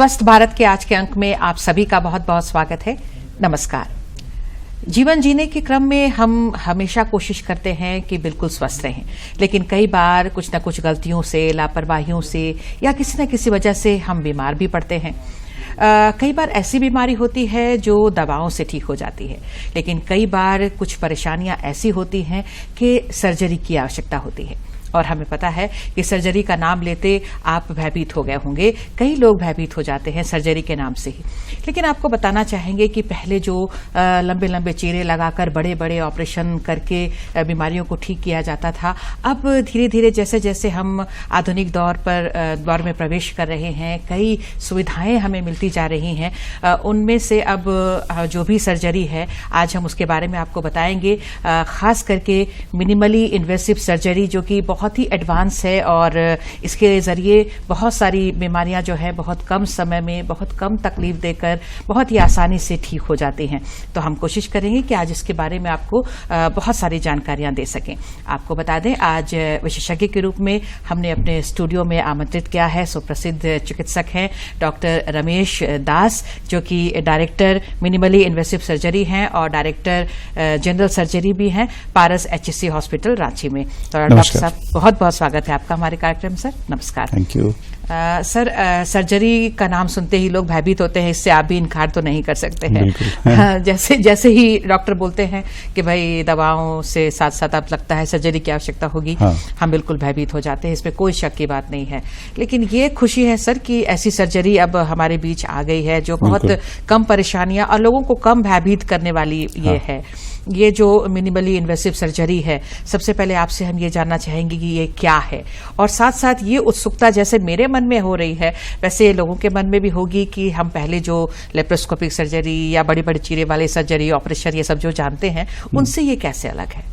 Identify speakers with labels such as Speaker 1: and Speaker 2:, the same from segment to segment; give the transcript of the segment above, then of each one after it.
Speaker 1: स्वस्थ भारत के आज के अंक में आप सभी का बहुत बहुत स्वागत है। नमस्कार। जीवन जीने के क्रम में हम हमेशा कोशिश करते हैं कि बिल्कुल स्वस्थ रहें, लेकिन कई बार कुछ न कुछ गलतियों से, लापरवाहियों से या किसी न किसी वजह से हम बीमार भी पड़ते हैं। कई बार ऐसी बीमारी होती है जो दवाओं से ठीक हो जाती है, लेकिन कई बार कुछ परेशानियां ऐसी होती हैं कि सर्जरी की आवश्यकता होती है। और हमें पता है कि सर्जरी का नाम लेते आप भयभीत हो गए होंगे, कई लोग भयभीत हो जाते हैं सर्जरी के नाम से ही। लेकिन आपको बताना चाहेंगे कि पहले जो लंबे लंबे चीरे लगाकर बड़े बड़े ऑपरेशन करके बीमारियों को ठीक किया जाता था, अब धीरे धीरे जैसे जैसे हम आधुनिक दौर में प्रवेश कर रहे हैं, कई सुविधाएं हमें मिलती जा रही हैं। उनमें से अब जो भी सर्जरी है, आज हम उसके बारे में आपको बताएंगे। खास करके मिनिमली इन्वेसिव सर्जरी, जो कि बहुत ही एडवांस है और इसके जरिए बहुत सारी बीमारियां जो है बहुत कम समय में, बहुत कम तकलीफ देकर बहुत ही आसानी से ठीक हो जाती हैं। तो हम कोशिश करेंगे कि आज इसके बारे में आपको बहुत सारी जानकारियां दे सकें। आपको बता दें, आज विशेषज्ञ के रूप में हमने अपने स्टूडियो में आमंत्रित किया है सुप्रसिद्ध चिकित्सक हैं डॉक्टर रमेश दास, जो कि डायरेक्टर मिनिमली इन्वेसिव सर्जरी हैं और डायरेक्टर जनरल सर्जरी भी हैं पारस HCC हॉस्पिटल रांची में। तो डॉक्टर साहब, बहुत बहुत स्वागत है आपका हमारे कार्यक्रम। सर नमस्कार।
Speaker 2: Thank you.
Speaker 1: सर, सर्जरी का नाम सुनते ही लोग भयभीत होते हैं, इससे आप भी इनकार तो नहीं कर सकते हैं। जैसे ही डॉक्टर बोलते हैं कि भाई दवाओं से साथ साथ अब लगता है सर्जरी की आवश्यकता होगी, हम बिल्कुल भयभीत हो जाते हैं, इसमें कोई शक की बात नहीं है। लेकिन ये खुशी है सर कि ऐसी सर्जरी अब हमारे बीच आ गई है जो बहुत कम परेशानियां और लोगों को कम भयभीत करने वाली ये है। ये जो मिनिमली इन्वेसिव सर्जरी है, सबसे पहले आपसे हम ये जानना चाहेंगे कि ये क्या है, और साथ साथ ये उत्सुकता जैसे मेरे मन में हो रही है वैसे लोगों के मन में भी होगी कि हम पहले जो लेप्रोस्कोपिक सर्जरी या बड़ी बड़ी चीरे वाले सर्जरी, ऑपरेशन, ये सब जो जानते हैं, उनसे ये कैसे अलग है?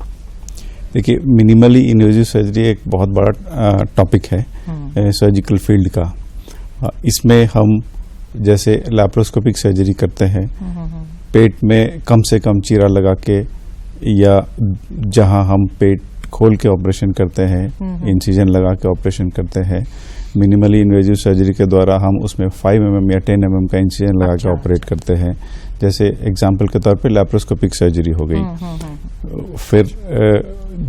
Speaker 2: देखिए, मिनिमली इन्वेसिव सर्जरी एक बहुत बड़ा टॉपिक है सर्जिकल फील्ड का। इसमें हम जैसे लैप्रोस्कोपिक सर्जरी करते हैं, पेट में कम से कम चीरा लगा के या जहां हम पेट खोल के ऑपरेशन करते हैं, इंसिजन लगा के ऑपरेशन करते हैं, मिनिमली इन्वेसिव सर्जरी के द्वारा हम उसमें 5 mm या 10 mm का इंसिजन लगा के ऑपरेट करते हैं। जैसे एग्जांपल के तौर पे लैप्रोस्कोपिक सर्जरी हो गई। फिर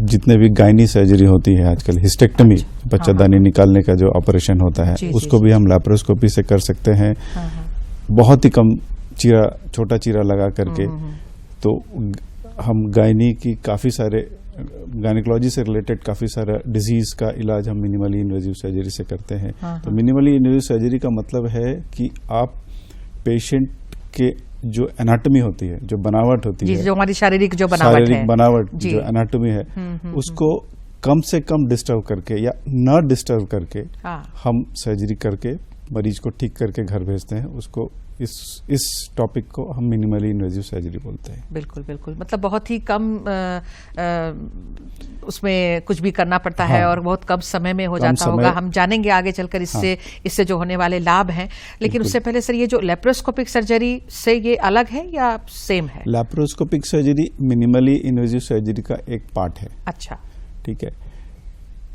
Speaker 2: जितने भी गायनी सर्जरी होती है आजकल, हिस्टेक्टमी, बच्चादानी निकालने का जो ऑपरेशन होता है, उसको भी हम लैप्रोस्कोपी से कर सकते हैं, बहुत ही कम चीरा, छोटा चीरा लगा करके। तो हम गायनी की काफ़ी सारे गायनिकोलॉजी से रिलेटेड काफ़ी सारा डिजीज का इलाज हम मिनिमली इन्वेसिव सर्जरी से करते हैं। तो मिनिमली इन्वेसिव सर्जरी का मतलब है कि आप पेशेंट के जो एनाटॉमी होती है, जो बनावट होती है,
Speaker 1: जो हमारी शारीरिक बनावट
Speaker 2: जो एनाटॉमी है, उसको कम से कम डिस्टर्ब करके या न डिस्टर्ब करके हम सर्जरी करके मरीज को ठीक करके घर भेजते हैं। उसको इस टॉपिक को हम मिनिमली इन्वेसिव सर्जरी बोलते हैं। बिल्कुल
Speaker 1: बिल्कुल, मतलब बहुत ही कम उसमें कुछ भी करना पड़ता है और बहुत कम समय में हो जाता होगा। हम जानेंगे आगे चलकर इससे जो होने वाले लाभ हैं। लेकिन उससे पहले सर, ये जो लेप्रोस्कोपिक सर्जरी से ये अलग है या सेम है?
Speaker 2: Laparoscopic surgery minimally invasive surgery का एक पार्ट है।
Speaker 1: अच्छा,
Speaker 2: ठीक है।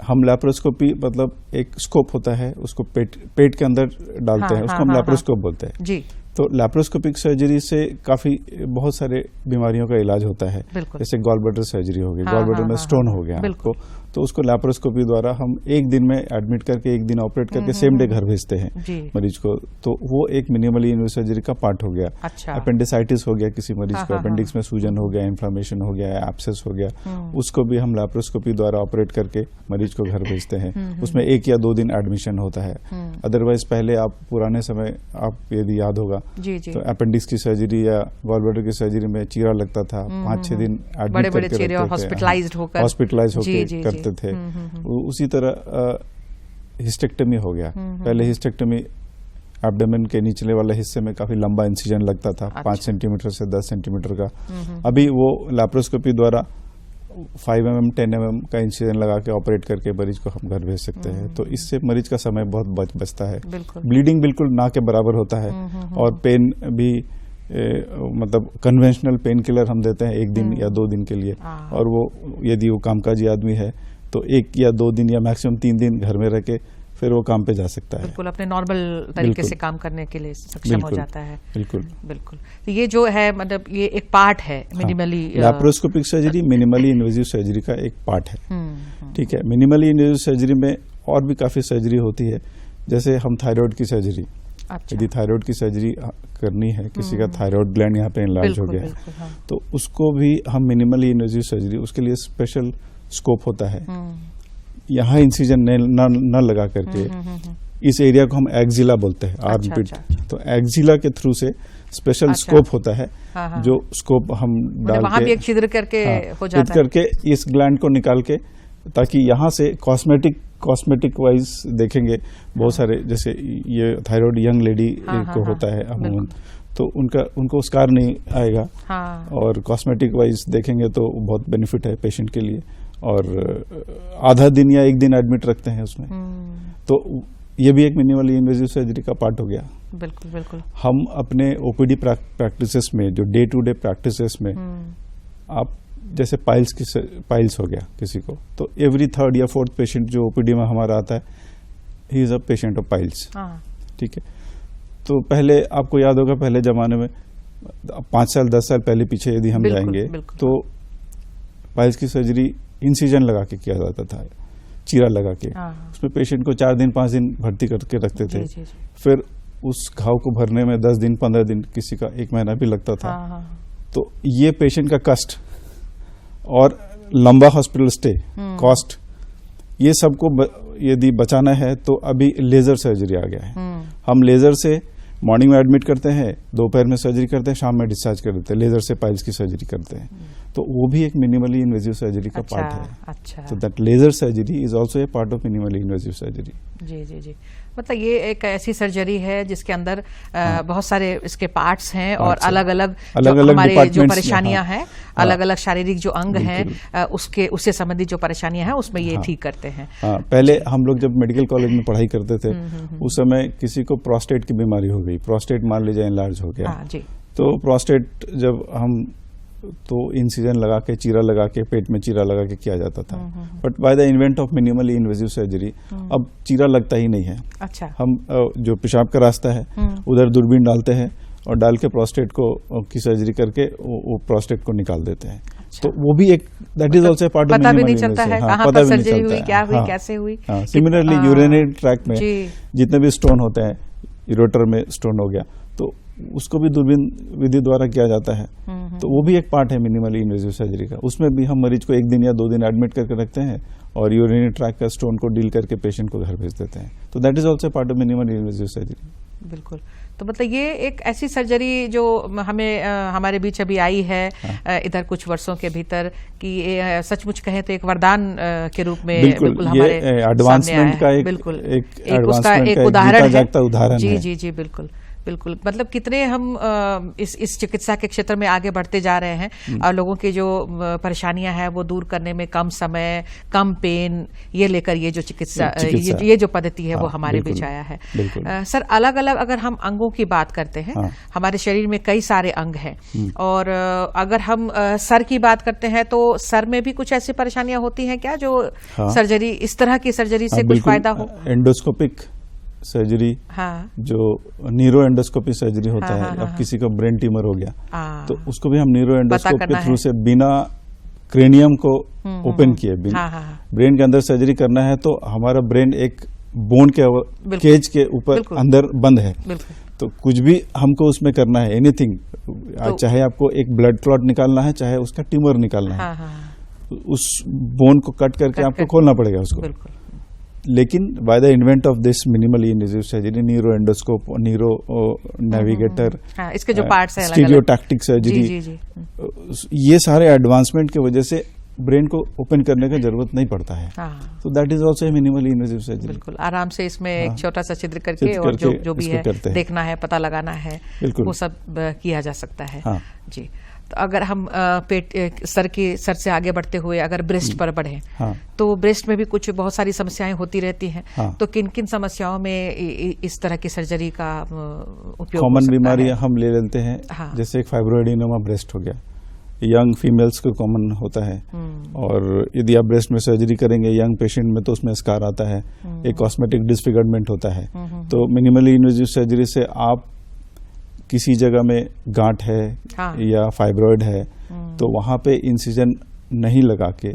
Speaker 2: हम लैप्रोस्कोपी मतलब एक स्कोप होता है, उसको पेट के अंदर डालते हैं, उसको हम लैप्रोस्कोप बोलते हैं जी। तो लैप्रोस्कोपिक सर्जरी से काफी बहुत सारे बीमारियों का इलाज होता है। जैसे गॉल ब्लैडर सर्जरी हो गई, गॉल ब्लैडर में स्टोन हो गया आपको, तो उसको लैप्रोस्कोपी द्वारा हम एक दिन में एडमिट करके, एक दिन ऑपरेट करके सेम डे घर भेजते हैं मरीज को। तो वो एक मिनिमली इन्वेसिव सर्जरी का पार्ट हो गया।
Speaker 1: अच्छा।
Speaker 2: अपेंडिसाइटिस हो गया किसी मरीज को, अपेंडिक्स में सूजन हो गया, इन्फ्लामेशन हो गया, एब्सेस हो गया, उसको भी हम लैप्रोस्कोपी द्वारा ऑपरेट करके मरीज को घर भेजते हैं। उसमें 1 या 2 दिन एडमिशन होता है। अदरवाइज पहले आप पुराने समय, आप यदि याद होगा, तो अपेंडिक्स की सर्जरी या गॉल ब्लैडर की सर्जरी में चीरा लगता था, 5-6 दिन एडमिट करके
Speaker 1: हॉस्पिटलाइज्ड
Speaker 2: होकर करते थे। उसी तरह हिस्टेक्टमी हो गया। पहले हिस्टेक्टमी एब्डोमेन के निचले वाले हिस्से में काफी लंबा इंसिजन लगता था, 5 सेंटीमीटर से 10 सेंटीमीटर का। अभी वो लैप्रोस्कोपी द्वारा 5 mm 10 mm का इंसिजन लगा के ऑपरेट करके मरीज को हम घर भेज सकते हैं। तो इससे मरीज का समय बहुत बचता है। ब्लीडिंग बिल्कुल ना के बराबर होता है और पेन भी मतलब कन्वेंशनल पेन किलर हम देते हैं 1 दिन या 2 दिन के लिए, और वो यदि वो कामकाजी आदमी है तो 1 या 2 दिन या मैक्सिमम 3 दिन घर में रह के फिर वो काम पे जा सकता है,
Speaker 1: बिल्कुल अपने नॉर्मल तरीके
Speaker 2: बिल्कुल।
Speaker 1: से काम करने के लिए सक्षम हो
Speaker 2: बिल्कुल,
Speaker 1: जाता है।
Speaker 2: बिल्कुल।
Speaker 1: बिल्कुल, तो ये जो है मतलब ये एक पार्ट है minimally
Speaker 2: laparoscopic surgery minimally invasive surgery का एक पार्ट है। ठीक है, मिनिमली इन्वेजिव सर्जरी में और भी काफी सर्जरी होती है, जैसे हम थायराइड की सर्जरी,
Speaker 1: अच्छा,
Speaker 2: यदि थायराइड की सर्जरी करनी है, किसी का थायराइड ग्लैंड यहाँ पे इनलार्ज हो
Speaker 1: बिल्कुल,
Speaker 2: गया है,
Speaker 1: बिल्कुल, हाँ।
Speaker 2: तो उसको भी हम मिनिमली इन्वेजिव सर्जरी, उसके लिए स्पेशल स्कोप होता है। यहाँ इंसिजन न लगा करके इस एरिया को हम एक्जिला बोलते हैं, आर्म
Speaker 1: अच्छा,
Speaker 2: पिट।
Speaker 1: अच्छा।
Speaker 2: तो एक्जिला के थ्रू से स्पेशल
Speaker 1: अच्छा।
Speaker 2: स्कोप होता है,
Speaker 1: हाँ, हाँ।
Speaker 2: जो स्कोप हम डाल
Speaker 1: वहाँ
Speaker 2: के
Speaker 1: भी एक छिद्र करके हो जाता
Speaker 2: फिट करके इस ग्लैंड को निकाल के, ताकि यहाँ से कॉस्मेटिक वाइज देखेंगे बहुत सारे, जैसे ये थायराइड यंग लेडी को होता है अमूमन, तो उनको स्कार नहीं आएगा।
Speaker 1: हाँ।
Speaker 2: और कॉस्मेटिक वाइज देखेंगे तो बहुत बेनिफिट है पेशेंट के लिए, और आधा दिन या एक दिन एडमिट रखते हैं उसमें, तो ये भी एक मिनिमली इन्वेजिव सर्जरी का पार्ट हो गया।
Speaker 1: बिल्कुल, बिल्कुल।
Speaker 2: हम अपने ओपीडी प्रैक्टिसेस में, जो डे टू डे प्रैक्टिसेस में, आप जैसे पाइल्स हो गया किसी को, तो एवरी थर्ड या फोर्थ पेशेंट जो ओपीडी में हमारा आता है, he is a patient of piles. ठीक है, तो पहले आपको याद होगा, पहले जमाने में 5 साल 10 साल पहले पीछे यदि हम जाएंगे, तो पाइल्स की सर्जरी इंसिजन लगा के किया जाता था, चीरा लगा के, उसमें पेशेंट को 4 दिन 5 दिन भर्ती करके रखते थे। फिर उस घाव को भरने में 10 दिन 15 दिन, किसी का 1 महीना भी लगता था। तो ये पेशेंट का कष्ट और लंबा हॉस्पिटल स्टे, कॉस्ट, ये सबको यदि बचाना है तो अभी लेजर सर्जरी आ गया है। हम लेजर से मॉर्निंग में एडमिट करते हैं, दोपहर में सर्जरी करते हैं, शाम में डिस्चार्ज कर देते हैं, लेजर से पाइल्स की सर्जरी करते हैं। तो वो भी एक मिनिमली इन्वेजिव सर्जरी का पार्ट है।
Speaker 1: अच्छा,
Speaker 2: तो that laser surgery is also a part of minimally invasive surgery.
Speaker 1: जी जी जी, मतलब ये एक ऐसी सर्जरी है जिसके अंदर बहुत सारे इसके पार्ट्स हैं, और अलग अलग हमारे जो परेशानियां हैं, अलग अलग शारीरिक जो अंग हैं, उससे संबंधित जो परेशानियां हैं, उसमें ये ठीक करते हैं।
Speaker 2: पहले हम लोग जब मेडिकल कॉलेज में पढ़ाई करते थे, उस समय किसी को प्रोस्टेट की बीमारी हो गई, प्रोस्टेट मान लीजिए इनलार्ज हो गया, तो प्रोस्टेट जब हम तो इंसिजन लगा के, चीरा लगा के, पेट में चीरा लगा के किया जाता था। But by the invent of minimally invasive surgery अब चीरा लगता ही नहीं है।
Speaker 1: अच्छा,
Speaker 2: हम जो पेशाब का रास्ता है उधर दूरबीन डालते हैं और डाल के प्रोस्टेट को की सर्जरी करके वो प्रोस्टेट को निकाल देते हैं। तो वो भी एक that is also part of
Speaker 1: पता भी नहीं चलता है कहाँ पर सर्जरी हुई, क्या हुई, कैसे हुई।
Speaker 2: सिमिलरली यूरिनरी ट्रैक्ट में जितने भी स्टोन होते हैं, यूरेटर में स्टोन हो गया, तो उसको भी दूरबीन विधि द्वारा किया जाता है। तो वो भी एक पार्ट है मिनिमली इन्वेजिव सर्जरी का। उसमें भी हम मरीज को 1 दिन या 2 दिन एडमिट करके रखते हैं और यूरिनरी ट्रैक्ट का स्टोन को डील करके पेशेंट को घर भेज देते हैं। तो that is also part of minimally invasive surgery.
Speaker 1: बिल्कुल, तो मतलब ये एक ऐसी सर्जरी जो हमें हमारे बीच अभी आई है इधर कुछ वर्षों के भीतर, कि सचमुच कहें तो एक वरदान के रूप में बिल्कुल हमारे
Speaker 2: एडवांसमेंट का एक उसका एक उदाहरण है।
Speaker 1: जी जी जी, बिल्कुल बिल्कुल। मतलब कितने हम इस चिकित्सा के क्षेत्र में आगे बढ़ते जा रहे हैं, और लोगों की जो परेशानियां हैं वो दूर करने में कम समय, कम पेन, ये लेकर ये जो चिकित्सा ये जो पद्धति है वो हमारे बीच आया है। सर, अलग अलग अगर हम अंगों की बात करते हैं, हमारे शरीर में कई सारे अंग हैं, और अगर हम सर की बात करते हैं तो सर में भी कुछ ऐसी परेशानियां होती हैं क्या जो सर्जरी, इस तरह की सर्जरी से कुछ फायदा हो?
Speaker 2: एंडोस्कोपिक सर्जरी, जो न्यूरो एंडोस्कोपी सर्जरी होता है, अब किसी को ब्रेन ट्यूमर हो गया तो उसको भी हम न्यूरो एंडोस्कोप के थ्रू से बिना क्रेनियम को ओपन किए ब्रेन के अंदर सर्जरी करना है, तो हमारा ब्रेन एक बोन के केज के ऊपर अंदर बंद है, तो कुछ भी हमको उसमें करना है, एनीथिंग, चाहे आपको एक ब्लड क्लॉट निकालना है, चाहे उसका ट्यूमर निकालना है, उस बोन को कट करके आपको खोलना पड़ेगा उसको। लेकिन bye the invent of this minimally invasive surgery, neuro endoscope, neuro navigator,
Speaker 1: इसके जो पार्ट्स हैं,
Speaker 2: स्टीरियोटैक्टिक सर्जरी, ये सारे एडवांसमेंट की वजह से ब्रेन को ओपन करने का जरूरत नहीं पड़ता है। तो that is also A minimally invasive surgery.
Speaker 1: बिल्कुल आराम से इसमें एक छोटा सा छिद्र करके और जो भी है देखना है, पता लगाना है, वो सब किया जा सकता है। जी, तो अगर हम सर से आगे बढ़ते हुए अगर ब्रेस्ट पर बढ़े, तो ब्रेस्ट में भी कुछ बहुत सारी समस्याएं होती रहती हैं। तो किन किन समस्याओं में इस तरह की सर्जरी का उपयोग?
Speaker 2: कॉमन बीमारी हम ले लेते हैं, जैसे एक फाइब्रोएडिनोमा ब्रेस्ट हो गया, यंग फीमेल्स को कॉमन होता है। और यदि आप ब्रेस्ट में सर्जरी करेंगे यंग पेशेंट में तो उसमें स्कार आता है, एक कॉस्मेटिक डिसफिगरमेंट होता है। तो मिनिमली इन्वेजिव सर्जरी से आप किसी जगह में गांठ है या फाइब्रॉइड है तो वहां पे इंसिजन नहीं लगा के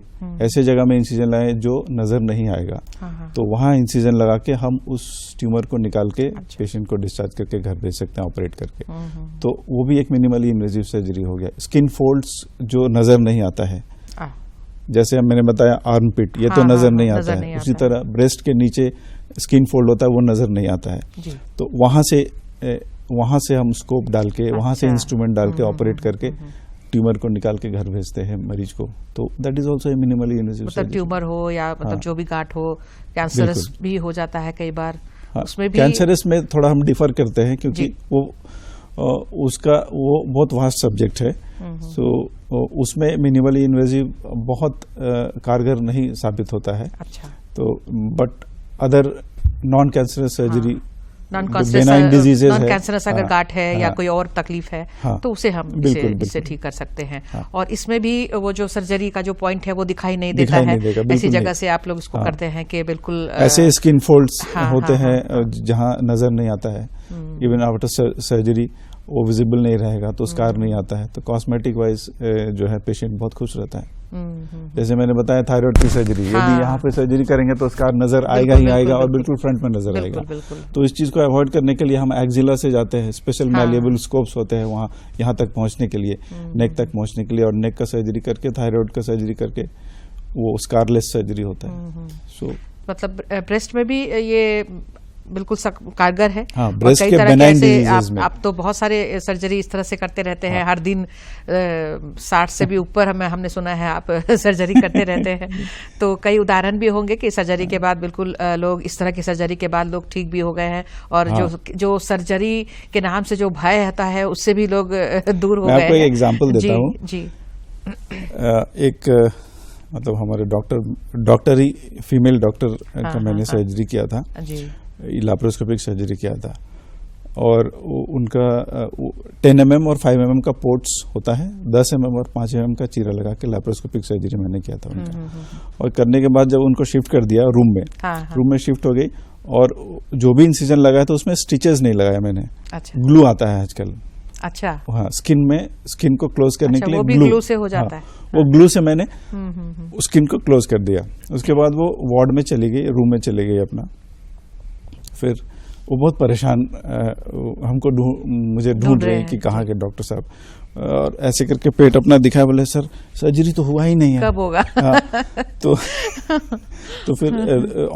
Speaker 2: ऐसे जगह में इंसिजन लगाए जो नजर नहीं आएगा। तो वहां इंसिजन लगा के हम उस ट्यूमर को निकाल के पेशेंट को डिस्चार्ज करके घर भेज सकते हैं ऑपरेट करके। तो वो भी एक मिनिमली इन्वेजिव सर्जरी हो गया। स्किन फोल्ड्स जो नजर नहीं आता है, जैसे मैंने बताया आर्म पिट, ये तो नजर नहीं आता है। उसी तरह ब्रेस्ट के नीचे स्किन फोल्ड होता है, वो नजर नहीं आता है। तो वहां से हम स्कोप डाल के वहां से इंस्ट्रूमेंट डाल के ऑपरेट करके ट्यूमर को निकाल के घर भेजते हैं मरीज को। तो that is also a minimally invasive surgery.
Speaker 1: मतलब ट्यूमर हो या मतलब जो भी गांठ हो, कैंसरस भी हो जाता है कई बार। उसमें भी
Speaker 2: कैंसरस में थोड़ा हम डिफर करते हैं क्योंकि वो बहुत वास्ट सब्जेक्ट है। सो उसमें मिनिमली इन्वेजिव बहुत कारगर नहीं साबित होता है।
Speaker 1: अच्छा।
Speaker 2: तो but other non cancerous surgery,
Speaker 1: non cancerous अगर गांठ है या कोई और तकलीफ है तो उसे हम इससे ठीक कर सकते हैं। और इसमें भी वो जो सर्जरी का जो पॉइंट है वो दिखाई नहीं देता है। ऐसी जगह से आप लोग इसको करते हैं कि बिल्कुल
Speaker 2: ऐसे स्किन फोल्ड्स होते हैं जहां नजर नहीं आता है। इवन आफ्टर सर्जरी वो विजिबल नहीं रहेगा तो स्कार नहीं आता है। तो कॉस्मेटिक वाइज जो है पेशेंट बहुत खुश रहता है। जैसे मैंने बताया थायराइड की सर्जरी, यदि यहाँ पे सर्जरी करेंगे तो स्कार नजर आएगा ही आएगा और बिल्कुल फ्रंट में नजर आएगा। तो इस चीज को अवॉइड करने के लिए हम एक्जिला से जाते हैं। स्पेशल मैलिएबल स्कोप्स होते हैं वहाँ यहाँ तक पहुंचने के लिए, नेक तक पहुंचने के लिए, और नेक का सर्जरी करके थायराइड का सर्जरी करके वो स्कारलेस सर्जरी होता है। सो
Speaker 1: मतलब ब्रेस्ट में भी ये बिल्कुल कारगर है।
Speaker 2: ब्रेस्ट के बेनाइन डिजीजेस में
Speaker 1: आप तो बहुत सारे सर्जरी इस तरह से करते रहते हैं। हर दिन 60 से भी ऊपर हमने सुना है आप सर्जरी करते रहते हैं। तो कई उदाहरण भी होंगे कि सर्जरी के बाद बिल्कुल लोग इस तरह की सर्जरी के बाद लोग ठीक भी हो गए हैं। और जो सर्जरी के नाम से जो भय रहता है उससे भी लोग दूर हो गए हैं।
Speaker 2: मैं आपको एक एग्जांपल देता हूँ।
Speaker 1: जी।
Speaker 2: एक मतलब हमारे डॉक्टर ही फीमेल डॉक्टर का मैंने सर्जरी किया था जी, लैप्रोस्कोपिक सर्जरी किया था। और उनका 10 mm और 5 mm का पोर्ट्स होता है, 10 mm और 5 mm का चीरा लगा के लैप्रोस्कोपिक सर्जरी मैंने किया था उनका। और करने के बाद जब उनको शिफ्ट कर दिया रूम में शिफ्ट हो गई, और जो भी इंसिजन लगाया था उसमें स्टिचेस नहीं लगाया मैंने। अच्छा। ग्लू आता है आजकल।
Speaker 1: अच्छा।
Speaker 2: हाँ, स्किन को क्लोज करने के लिए
Speaker 1: वो भी ग्लू से हो जाता है।
Speaker 2: वो ग्लू से मैंने स्किन को क्लोज कर दिया। उसके बाद वो वार्ड में चली गई, रूम में चली गई अपना। फिर वो बहुत परेशान हमको मुझे ढूंढ रहे हैं कि कहाँ के डॉक्टर साहब, और ऐसे करके पेट अपना दिखाया, बोले सर सर्जरी तो हुआ ही नहीं है,
Speaker 1: कब होगा।
Speaker 2: तो फिर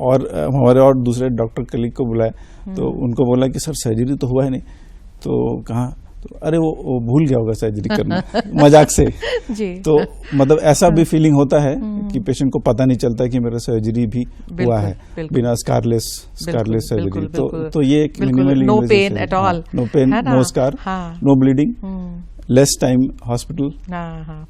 Speaker 2: और हमारे और दूसरे डॉक्टर कलीग को बुलाया तो उनको बोला कि सर सर्जरी तो हुआ ही नहीं। तो कहाँ, तो अरे वो भूल गया होगा सर्जरी करना, मजाक से जी। तो मतलब ऐसा भी फीलिंग होता है कि पेशेंट को पता नहीं चलता कि मेरा सर्जरी भी हुआ है बिना स्कारलेस सर्जरी। तो ये एक minimally
Speaker 1: no pain at all,
Speaker 2: no pain, no scar, no bleeding, less time hospital.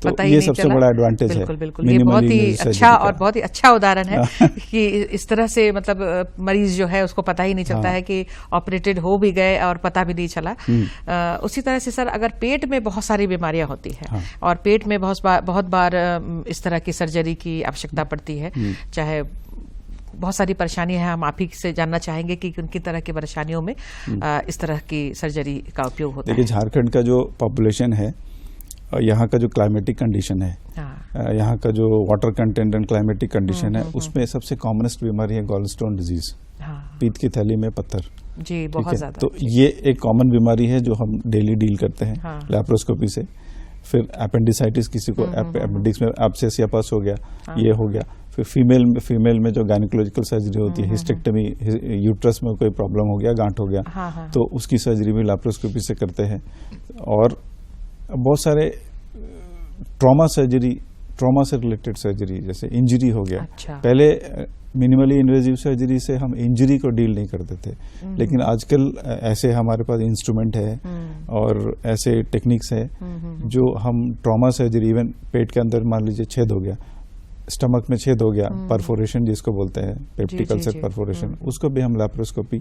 Speaker 2: तो ये सबसे बड़ा एडवांटेज है।
Speaker 1: बिल्कुल ये बहुत ही अच्छा और बहुत ही अच्छा उदाहरण है कि इस तरह से मतलब मरीज जो है उसको पता ही नहीं चलता है कि ऑपरेटेड हो भी गए और पता भी नहीं चला। उसी तरह से सर, अगर पेट में बहुत सारी बीमारियां होती है और पेट में बहुत बार इस तरह की सर्जरी की आवश्यकता पड़ती है, चाहे बहुत सारी परेशानी है, हम आप ही से जानना चाहेंगे कि उनकी तरह की परेशानियों में इस तरह की सर्जरी का उपयोग होता है।
Speaker 2: देखिए, झारखंड का जो पॉपुलेशन है, यहाँ का जो क्लाइमेटिक कंडीशन है, यहाँ का जो water content and climatic condition है, उसमें सबसे कॉमनेस्ट बीमारी है गॉलस्टोन डिजीज, पीत की थैली में पत्थर
Speaker 1: जी, बहुत ज्यादा।
Speaker 2: तो ये एक कॉमन बीमारी है जो हम डेली डील करते हैं लैप्रोस्कोपी से। फिर अपेंडिसाइटिस, किसी को अपेंडिक्स में एब्सेस या पस हो गया, ये हो गया। फिर फीमेल में जो गायनेकोलॉजिकल सर्जरी होती है, हिस्टेक्टमी, यूट्रस में कोई प्रॉब्लम हो गया, गांठ हो गया, तो उसकी सर्जरी भी लैप्रोस्कोपी से करते हैं। और बहुत सारे ट्रॉमा से रिलेटेड सर्जरी, जैसे इंजरी हो गया। अच्छा। पहले मिनिमली इन्वेजिव सर्जरी से हम इंजरी को डील नहीं करते थे, लेकिन आजकल ऐसे हमारे पास इंस्ट्रूमेंट है और ऐसे टेक्निक्स है जो हम ट्रॉमा सर्जरी, इवन पेट के अंदर मान लीजिए छेद हो गया, स्टमक में छेद हो गया, परफोरेशन जिसको बोलते हैं, पेप्टिक अल्सर परफोरेशन, उसको भी हम लैप्रोस्कोपी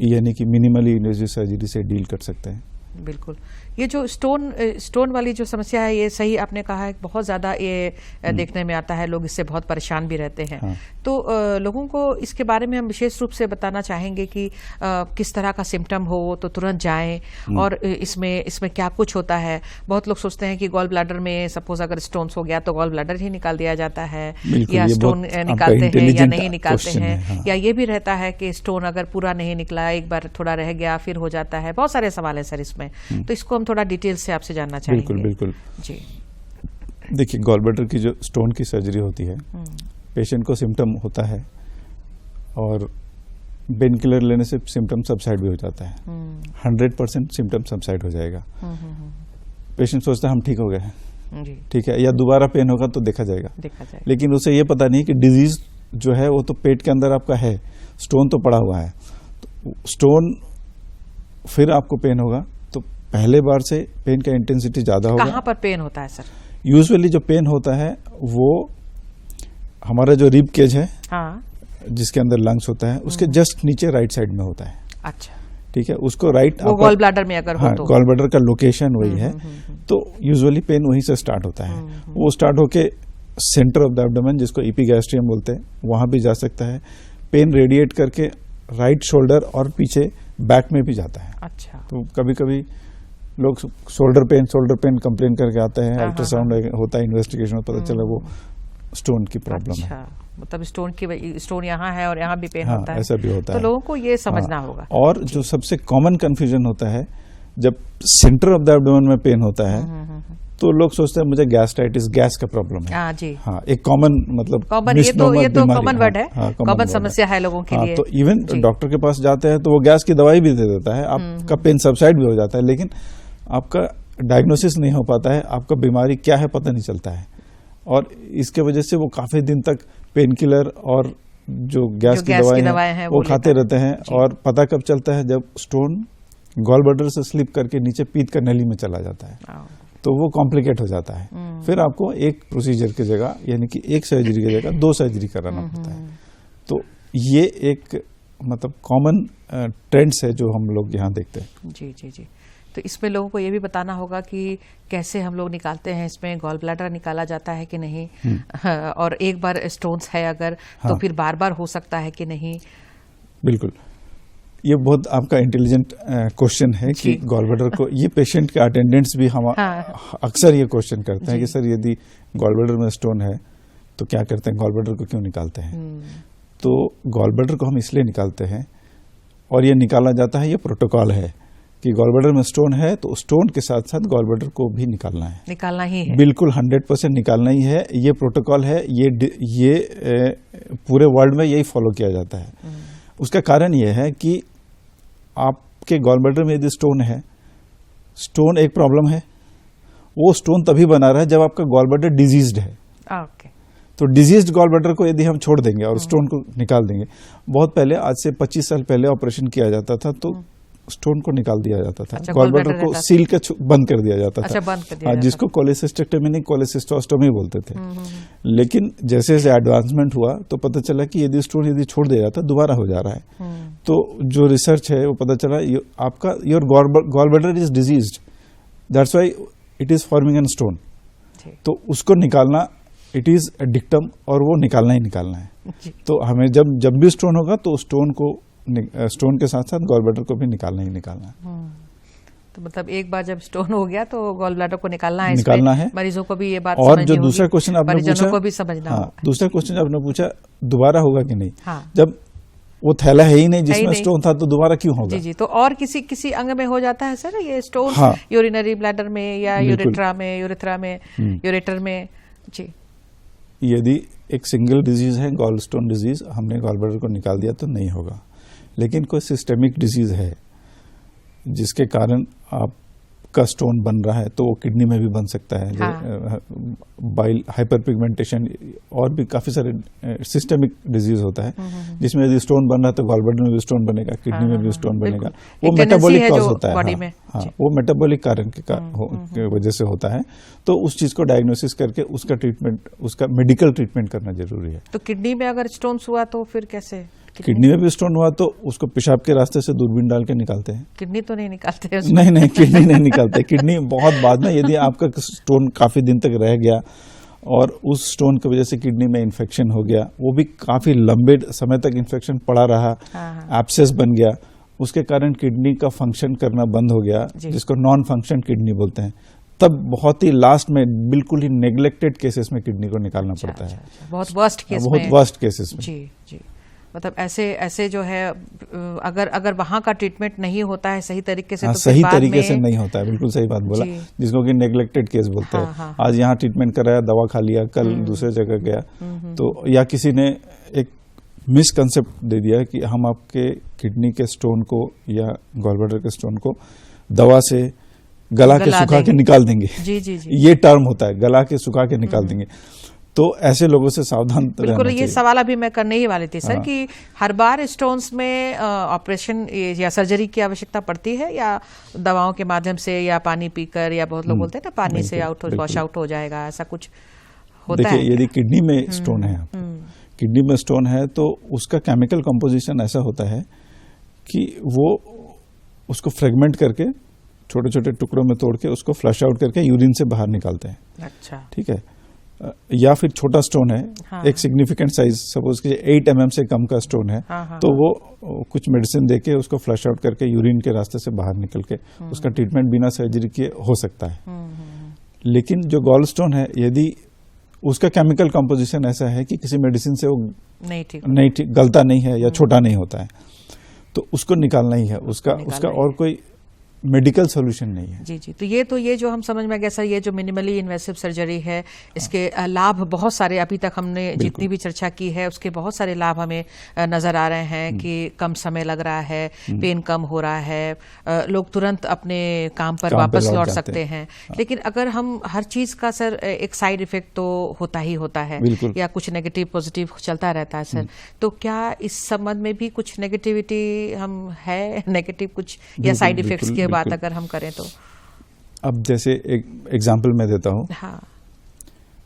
Speaker 2: यानी कि मिनिमली इन्वेजिव सर्जरी से डील कर सकते हैं।
Speaker 1: बिल्कुल। ये जो स्टोन वाली जो समस्या है, ये सही आपने कहा है, बहुत ज़्यादा ये देखने में आता है, लोग इससे बहुत परेशान भी रहते हैं।
Speaker 2: हाँ।
Speaker 1: तो लोगों को इसके बारे में हम विशेष रूप से बताना चाहेंगे कि किस तरह का सिम्टम हो तो तुरंत जाएं, और इसमें क्या कुछ होता है। बहुत लोग सोचते हैं कि गॉल ब्लैडर में सपोज अगर स्टोन्स हो गया तो गॉल ब्लैडर ही निकाल दिया जाता है, या स्टोन निकालते हैं या नहीं निकालते हैं,
Speaker 2: हाँ।
Speaker 1: या ये भी रहता है कि स्टोन अगर पूरा नहीं निकला, एक बार थोड़ा रह गया फिर हो जाता है। बहुत सारे सवाल हैं सर इसमें, तो इसको हम थोड़ा डिटेल से आपसे जानना चाहेंगे।
Speaker 2: बिल्कुल
Speaker 1: जी।
Speaker 2: देखिए, गॉल ब्लैडर की जो स्टोन की सर्जरी होती है, पेशेंट को सिम्टम होता है और पेन किलर लेने से सिम्टम सबसाइड भी हो जाता है। 100% सिम्टम सबसाइड हो जाएगा। पेशेंट सोचता है हम ठीक हो गए हैं, ठीक है, या दोबारा पेन होगा तो देखा जाएगा। लेकिन उसे ये पता नहीं कि डिजीज जो है वो तो पेट के अंदर आपका है, स्टोन तो पड़ा हुआ है। तो स्टोन फिर आपको पेन होगा तो पहले बार से पेन का इंटेंसिटी ज्यादा होगा।
Speaker 1: कहाँ पर पेन होता है सर?
Speaker 2: यूजुअली जो पेन होता है वो हमारा जो रिब केज है,
Speaker 1: हाँ,
Speaker 2: जिसके अंदर लंग्स होता है, उसके जस्ट नीचे राइट साइड में होता है।
Speaker 1: अच्छा,
Speaker 2: ठीक है, उसको राइट
Speaker 1: वो गॉल ब्लैडर में अगर हो तो
Speaker 2: गॉल ब्लैडर का लोकेशन वही है। तो यूजुअली पेन वहीं से स्टार्ट होता है। वो स्टार्ट होके सेंटर ऑफ द एब्डोमेन, जिसको एपिगैस्ट्रियम बोलते हैं, वहां भी जा सकता है। पेन रेडिएट करके राइट शोल्डर और पीछे बैक में भी जाता है।
Speaker 1: अच्छा,
Speaker 2: तो कभी कभी लोग शोल्डर पेन कंप्लेन करके आते हैं, अल्ट्रासाउंड होता है, इन्वेस्टिगेशन में पता चला वो स्टोन की प्रॉब्लम है।
Speaker 1: मतलब स्टोन यहाँ है और यहाँ भी पेन होता है,
Speaker 2: ऐसा भी होता है।
Speaker 1: तो लोगों को ये समझना होगा।
Speaker 2: और जो सबसे कॉमन कंफ्यूजन होता है, जब सेंटर ऑफ द एब्डोमेन में पेन होता है तो लोग सोचते हैं मुझे गैस्ट्राइटिस, गैस का प्रॉब्लम है।
Speaker 1: जी,
Speaker 2: हाँ, एक कॉमन मतलब
Speaker 1: ये तो कॉमन वर्ड है, कॉमन समस्या है लोगों के लिए।
Speaker 2: तो इवन डॉक्टर के पास जाते हैं तो वो गैस की दवाई भी दे देता है, आपका पेन सबसाइड भी हो जाता है, लेकिन आपका डायग्नोसिस नहीं हो पाता है, आपका बीमारी क्या है पता नहीं चलता है। और इसके वजह से वो काफी दिन तक पेन किलर और जो गैस की दवाएं हैं वो खाते रहते हैं। और पता कब चलता है, जब स्टोन गॉल ब्लैडर से स्लिप करके नीचे पीत का नली में चला जाता है, तो वो कॉम्प्लिकेट हो जाता है। फिर आपको एक प्रोसीजर की जगह, यानी कि एक सर्जरी की जगह 2 सर्जरी कराना पड़ता है। तो ये एक मतलब कॉमन ट्रेंड्स है जो हम लोग यहाँ देखते हैं।
Speaker 1: जी। तो इसमें लोगों को ये भी बताना होगा कि कैसे हम लोग निकालते हैं, इसमें गॉल ब्लैडर निकाला जाता है कि नहीं, और एक बार स्टोन्स है अगर तो फिर बार बार हो सकता है कि नहीं।
Speaker 2: बिल्कुल, ये बहुत आपका इंटेलिजेंट क्वेश्चन है कि गॉल ब्लैडर को, ये पेशेंट के अटेंडेंट्स भी हम अक्सर ये क्वेश्चन करते हैं कि सर यदि गॉल ब्लैडर में स्टोन है तो क्या करते हैं, गॉल ब्लैडर को क्यों निकालते हैं। तो गॉल ब्लैडर को हम इसलिए निकालते हैं, और ये निकाला जाता है, ये प्रोटोकॉल है कि गॉल ब्लैडर में स्टोन है तो स्टोन के साथ साथ गॉल ब्लैडर को भी निकालना ही है। बिल्कुल 100% निकालना ही है। ये प्रोटोकॉल है, ये पूरे वर्ल्ड में यही फॉलो किया जाता है। उसका कारण ये है कि आपके गॉल ब्लैडर में यदि स्टोन है, स्टोन एक प्रॉब्लम है, वो स्टोन तभी बना रहा है जब आपका गॉल ब्लैडर डिजीज्ड है। तो डिजीज्ड गॉल ब्लैडर को यदि हम छोड़ देंगे और स्टोन को निकाल देंगे, बहुत पहले, आज से 25 साल पहले ऑपरेशन किया जाता था तो स्टोन को निकाल दिया जाता था। गॉल ब्लैडर को सील के बंद कर दिया जाता था, जिसको कोलेसिस्टेक्टमी नहीं कोलेसिस्टोस्टोमी बोलते थे। लेकिन जैसे जैसे एडवांसमेंट हुआ तो पता चला कि यदि स्टोन यदि छोड़ दिया जाता दोबारा हो जा रहा है। तो जो रिसर्च है वो पता चला आपका your gall bladder is diseased, that's why it is forming an stone. तो उसको निकालना इट इज अ डिक्टम, और वो निकालना ही निकालना है। तो हमें जब भी स्टोन होगा तो स्टोन के साथ साथ गॉल ब्लैडर को भी निकालना ही निकालना है।
Speaker 1: तो मतलब एक बार जब स्टोन हो गया तो गॉल ब्लैडर को निकालना है। मरीजों को भी ये बात
Speaker 2: और जो दूसरा क्वेश्चन आपने पूछा,
Speaker 1: को भी समझना होगा।
Speaker 2: दूसरा क्वेश्चन आपने पूछा दोबारा होगा कि नहीं। जब वो थैला है ही नहीं जिसमें स्टोन था तो दोबारा क्यों होगा।
Speaker 1: जी, तो और किसी अंग में हो जाता है सर ये स्टोन, यूरिनरी ब्लैडर में या यूरेथ्रा में यूरेटर में। जी,
Speaker 2: यदि एक सिंगल डिजीज है गॉल स्टोन डिजीज, हमने गॉल ब्लैडर को निकाल दिया तो नहीं होगा। लेकिन कोई सिस्टेमिक डिजीज है जिसके कारण आपका स्टोन बन रहा है तो वो किडनी में भी बन सकता है। बाइल हाइपरपिगमेंटेशन और भी काफी सारे सिस्टेमिक डिजीज होता है, जिसमें यदि स्टोन बन रहा है तो गॉल ब्लैडर में भी स्टोन बनेगा, किडनी में भी स्टोन बनेगा। वो मेटाबॉलिक कॉज होता है। वो मेटाबॉलिक कारण की वजह से होता है। तो उस चीज को डायग्नोसिस करके उसका ट्रीटमेंट, उसका मेडिकल ट्रीटमेंट करना जरूरी है।
Speaker 1: तो किडनी में अगर स्टोन्स हुआ तो फिर कैसे?
Speaker 2: किडनी में भी स्टोन हुआ तो उसको पेशाब के रास्ते से दूरबीन डाल के निकालते हैं।
Speaker 1: किडनी तो नहीं निकालते
Speaker 2: नहीं, किडनी नहीं निकालते। किडनी बहुत बाद में, यदि आपका स्टोन काफी दिन तक रह गया और उस स्टोन की वजह से किडनी में इन्फेक्शन हो गया, वो भी काफी लंबे समय तक इन्फेक्शन पड़ा रहा, एब्सेस बन गया, उसके कारण किडनी का फंक्शन करना बंद हो गया, जिसको नॉन फंक्शन किडनी बोलते हैं, तब बहुत ही लास्ट में बिल्कुल ही नेग्लेक्टेड केसेस में किडनी को निकालना पड़ता है।
Speaker 1: बहुत वर्स्ट केस में,
Speaker 2: बहुत वर्स्ट केसेस में।
Speaker 1: जी। मतलब ऐसे जो है, अगर वहां का ट्रीटमेंट नहीं होता है सही तरीके से, तो
Speaker 2: सही तरीके से नहीं होता है, बिल्कुल सही बात बोला, जिसको कि नेग्लेक्टेड केस बोलते हैं। आज यहाँ ट्रीटमेंट कराया, दवा खा लिया, कल दूसरे जगह गया, तो या किसी ने एक मिसकंसेप्ट दे दिया कि हम आपके किडनी के स्टोन को या गॉलब्लैडर के स्टोन को दवा से गला के सुखा के निकाल देंगे।
Speaker 1: जी।
Speaker 2: ये टर्म होता है, गला के सुखा के निकाल देंगे। तो ऐसे लोगों से सावधान रहना चाहिए।
Speaker 1: ये सवाल अभी मैं करने ही वाली थी सर, कि हर बार स्टोन्स में ऑपरेशन या सर्जरी की आवश्यकता पड़ती है, या दवाओं के माध्यम से, या पानी पीकर, या बहुत लोग बोलते हैं ना पानी से वॉश आउट हो जाएगा, ऐसा कुछ होता है?
Speaker 2: देखिए, यदि किडनी में स्टोन है, किडनी में स्टोन है, तो उसका केमिकल कंपोजिशन ऐसा होता है कि वो उसको फ्रेगमेंट करके छोटे छोटे टुकड़ों में तोड़ के उसको फ्लश आउट करके यूरिन से बाहर निकालते हैं।
Speaker 1: अच्छा,
Speaker 2: ठीक है। या फिर छोटा स्टोन है, एक सिग्निफिकेंट साइज, सपोज कि 8 mm से कम का स्टोन है, तो वो कुछ मेडिसिन देके उसको फ्लश आउट करके यूरिन के रास्ते से बाहर निकल के उसका ट्रीटमेंट बिना सर्जरी किए हो सकता है। लेकिन जो गॉल स्टोन है, यदि उसका केमिकल कंपोजिशन ऐसा है कि किसी मेडिसिन से वो नहीं ठीक गलता नहीं है या छोटा नहीं होता है, तो उसको निकालना ही है। उसका और कोई मेडिकल सॉल्यूशन नहीं है।
Speaker 1: जी। तो ये जो हम समझ में गया सर, ये जो मिनिमली इन्वेसिव सर्जरी है, इसके लाभ बहुत सारे, अभी तक हमने जितनी भी चर्चा की है उसके बहुत सारे लाभ हमें नजर आ रहे हैं, कि कम समय लग रहा है, पेन कम हो रहा है, लोग तुरंत अपने काम पर वापस लौट सकते हैं। लेकिन अगर हम हर चीज का सर एक साइड इफेक्ट तो होता ही होता है, या कुछ नेगेटिव पॉजिटिव चलता रहता है सर, तो क्या इस संबंध में भी कुछ नेगेटिविटी है, नेगेटिव कुछ या साइड इफेक्ट्स की बात अगर हम करें तो?
Speaker 2: अब जैसे एक एग्जांपल मैं देता हूँ।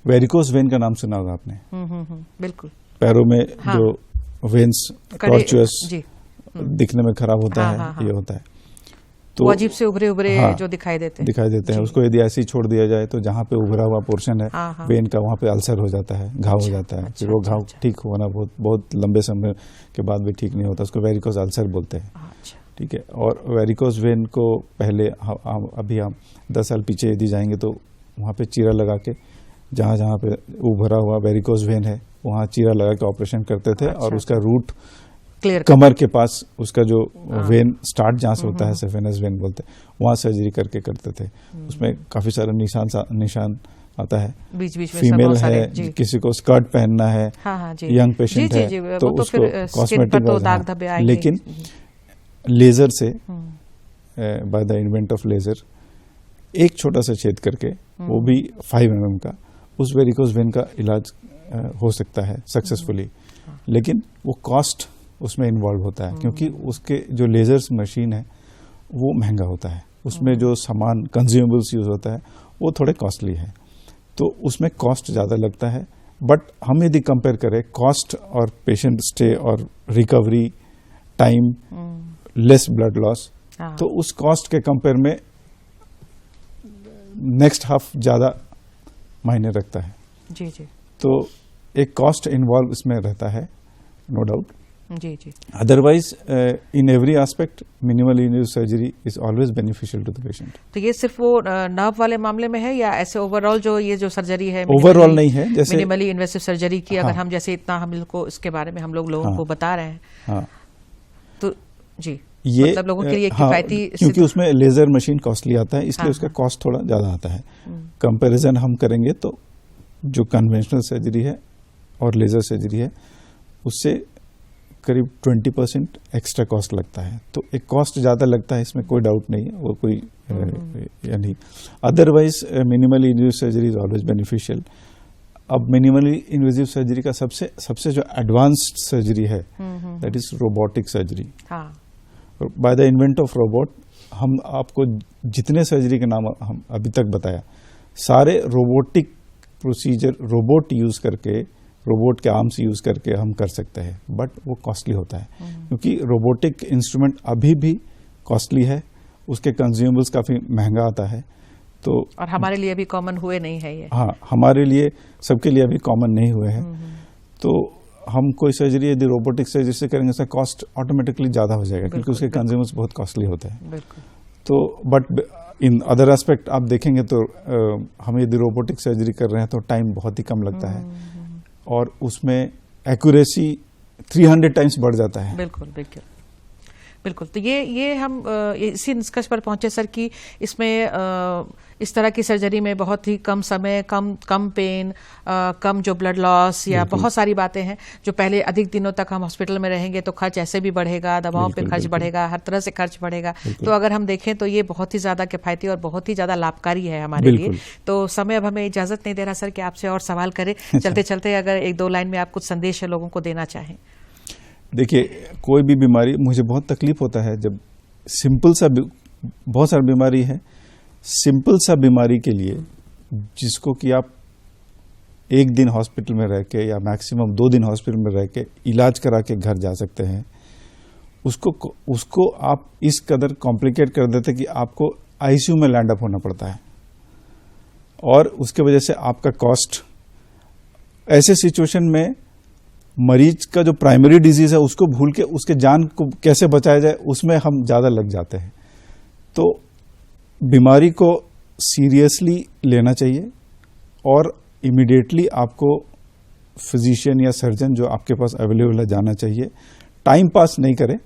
Speaker 2: वेरिकोस वेन का नाम सुना होगा आपने?
Speaker 1: बिल्कुल।
Speaker 2: पैरों में जो वेन्स टॉर्चुअस, दिखने में खराब होता है, ये होता है, तो
Speaker 1: वो अजीब से उभरे जो दिखाई देते हैं।
Speaker 2: उसको यदि ऐसे ही छोड़ दिया जाए तो जहाँ पे उभरा हुआ पोर्शन है वेन का, वहाँ पे अल्सर हो जाता है, घाव हो जाता है। फिर वो घाव ठीक होना बहुत लंबे समय के बाद भी ठीक नहीं होता, उसको वेरिकोस अल्सर बोलते हैं। ठीक है। और वेरिकोस वेन को पहले अभी हम 10 साल पीछे यदि जाएंगे तो वहाँ पे चीरा लगा के, जहाँ पे उभरा हुआ वेरिकोस वेन है, वहाँ चीरा लगा के ऑपरेशन करते थे। और उसका रूट कमर के पास, उसका जो वेन स्टार्ट जहाँ से होता है, सेफेनस वेन बोलते हैं, वहाँ सर्जरी करके करते थे। उसमें काफी सारे निशान आता है।
Speaker 1: बीच में
Speaker 2: फीमेल है, किसी को स्कर्ट पहनना है, यंग पेशेंट है, तो उसको कॉस्मेटिक, लेकिन लेजर से, by the invent of laser, एक छोटा सा छेद करके, वो भी 5 mm का, उस वेरिकोस वेन का इलाज हो सकता है सक्सेसफुली। लेकिन वो कॉस्ट उसमें इन्वॉल्व होता है, क्योंकि उसके जो लेजर्स मशीन है वो महंगा होता है, उसमें जो सामान कंज्यूमेबल्स यूज होता है वो थोड़े कॉस्टली है, तो उसमें कॉस्ट ज़्यादा लगता है। बट हम यदि कंपेयर करें कॉस्ट और पेशेंट स्टे और recovery time, less blood loss, तो उस कॉस्ट के कंपेयर में नेक्स्ट हाफ ज्यादा मायने रखता है।
Speaker 1: जी।
Speaker 2: तो एक कॉस्ट इन्वॉल्व इसमें रहता है, नो डाउट।
Speaker 1: जी।
Speaker 2: Otherwise in every aspect minimal invasive surgery is always beneficial to the patient.
Speaker 1: तो ये सिर्फ वो नर्व वाले मामले में है, या ऐसे ओवरऑल जो ये जो सर्जरी है,
Speaker 2: ओवरऑल नहीं है? जैसे
Speaker 1: मिनिमली इन्वेसिव सर्जरी की अगर हम जैसे इतना हम लोग इसके बारे में हम लोगों को बता रहे हैं, तो जी,
Speaker 2: ये
Speaker 1: मतलब लोगों के लिए किफायती,
Speaker 2: क्योंकि उसमें लेजर मशीन कॉस्टली आता है, इसलिए उसका कॉस्ट थोड़ा ज्यादा आता है। कंपैरिजन हम करेंगे तो जो कन्वेंशनल सर्जरी है और लेजर सर्जरी है, उससे करीब 20% एक्स्ट्रा कॉस्ट लगता है। तो एक कॉस्ट ज्यादा लगता है, इसमें कोई डाउट नहीं है, वो कोई यानी otherwise minimally invasive surgery is always beneficial. अब मिनिमली इन्वेसिव सर्जरी का सबसे जो एडवांस्ड सर्जरी है, that is robotic surgery. Bye the invent of robot, हम आपको जितने सर्जरी के नाम हम अभी तक बताया, सारे रोबोटिक प्रोसीजर रोबोट यूज करके, रोबोट के आर्म्स यूज करके हम कर सकते हैं, बट वो कॉस्टली होता है क्योंकि रोबोटिक इंस्ट्रूमेंट अभी भी कॉस्टली है, उसके कंज्यूमेबल्स काफी महंगा आता है। तो
Speaker 1: और हमारे लिए भी कॉमन हुए नहीं है ये।
Speaker 2: हाँ, हमारे लिए, सबके लिए अभी कॉमन नहीं हुए हैं। तो हम कोई सर्जरी यदि रोबोटिक सर्जरी से करेंगे उसका कॉस्ट ऑटोमेटिकली ज्यादा हो जाएगा क्योंकि उसके कंज्यूमर्स बहुत कॉस्टली होते हैं।
Speaker 1: बिल्कुल।
Speaker 2: तो बट इन अदर एस्पेक्ट आप देखेंगे तो हम यदि रोबोटिक सर्जरी कर रहे हैं तो टाइम बहुत ही कम लगता है और उसमें एक्यूरेसी 300 टाइम्स बढ़ जाता है।
Speaker 1: बिल्कुल बिल्कुल बिल्कुल। तो ये हम इसी निष्कर्ष पर पहुंचे सर कि इसमें इस तरह की सर्जरी में बहुत ही कम समय, कम पेन, कम जो ब्लड लॉस या बहुत सारी बातें हैं जो पहले अधिक दिनों तक हम हॉस्पिटल में रहेंगे तो खर्च ऐसे भी बढ़ेगा, दवाओं पे खर्च बढ़ेगा, हर तरह से खर्च बढ़ेगा। तो अगर हम देखें तो ये बहुत ही ज्यादा किफायती और बहुत ही ज्यादा लाभकारी है हमारे लिए। तो समय अब हमें इजाजत नहीं दे रहा सर कि आपसे और सवाल करें। चलते चलते अगर 1-2 लाइन में आप कुछ संदेश लोगों को देना चाहें।
Speaker 2: देखिए, कोई भी बीमारी, मुझे बहुत तकलीफ होता है जब सिंपल सा, बहुत सारी बीमारी है, सिंपल सा बीमारी के लिए जिसको कि आप 1 दिन हॉस्पिटल में रह के या मैक्सिमम 2 दिन हॉस्पिटल में रह के इलाज करा के घर जा सकते हैं, उसको आप इस कदर कॉम्प्लिकेट कर देते कि आपको आईसीयू में लैंड अप होना पड़ता है और उसके वजह से आपका कॉस्ट, ऐसे सिचुएशन में मरीज का जो प्राइमरी डिजीज है उसको भूल के उसके जान को कैसे बचाया जाए उसमें हम ज्यादा लग जाते हैं। तो बीमारी को सीरियसली लेना चाहिए और इमीडिएटली आपको फिजिशियन या सर्जन जो आपके पास अवेलेबल है जाना चाहिए। टाइम पास नहीं करें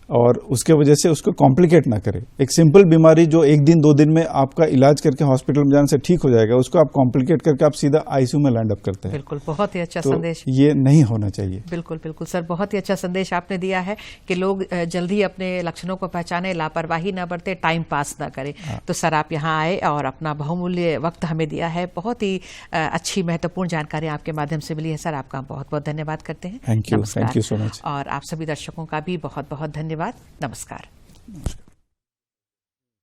Speaker 2: और उसके वजह से उसको कॉम्प्लिकेट ना करें। एक सिंपल बीमारी जो 1 दिन 2 दिन में आपका इलाज करके हॉस्पिटल में जाने से ठीक हो जाएगा, उसको आप कॉम्प्लिकेट करके आप सीधा आईसीयू में लैंड अप करते हैं।
Speaker 1: बिल्कुल, बहुत ही अच्छा
Speaker 2: तो
Speaker 1: संदेश।
Speaker 2: ये नहीं होना चाहिए।
Speaker 1: बिल्कुल बिल्कुल सर, बहुत ही अच्छा संदेश आपने दिया है कि लोग जल्दी अपने लक्षणों को पहचाने, लापरवाही न बरते, टाइम पास न करें। तो सर आप यहाँ आए और अपना बहुमूल्य वक्त हमें दिया है। बहुत ही अच्छी महत्वपूर्ण जानकारी आपके माध्यम से मिली है सर। आपका बहुत बहुत धन्यवाद करते हैं।
Speaker 2: Thank you so much.
Speaker 1: और आप सभी दर्शकों का भी बहुत बहुत धन्यवाद। नमस्कार।